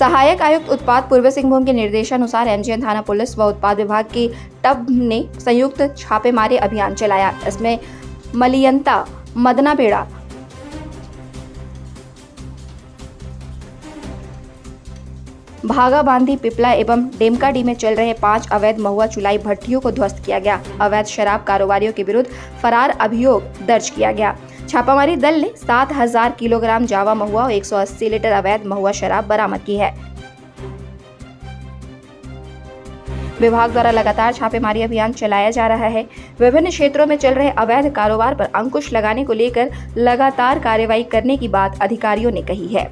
सहायक आयुक्त उत्पाद पूर्वी सिंहभूम के निर्देशानुसार एमजीएन थाना पुलिस व उत्पाद विभाग की टब ने संयुक्त छापेमारी अभियान चलाया। इसमें मलियंता, मदनापेड़ा, भागा बांधी, पिपला एवं डेमकाडी में चल रहे 5 अवैध महुआ चुलाई भट्टियों को ध्वस्त किया गया। अवैध शराब कारोबारियों के विरुद्ध फरार अभियोग दर्ज किया गया। छापामारी दल ने 7000 किलोग्राम जावा महुआ और 180 लीटर अवैध महुआ शराब बरामद की है। विभाग द्वारा लगातार छापेमारी अभियान चलाया जा रहा है। विभिन्न क्षेत्रों में चल रहे अवैध कारोबार पर अंकुश लगाने को लेकर लगातार कार्रवाई करने की बात अधिकारियों ने कही है।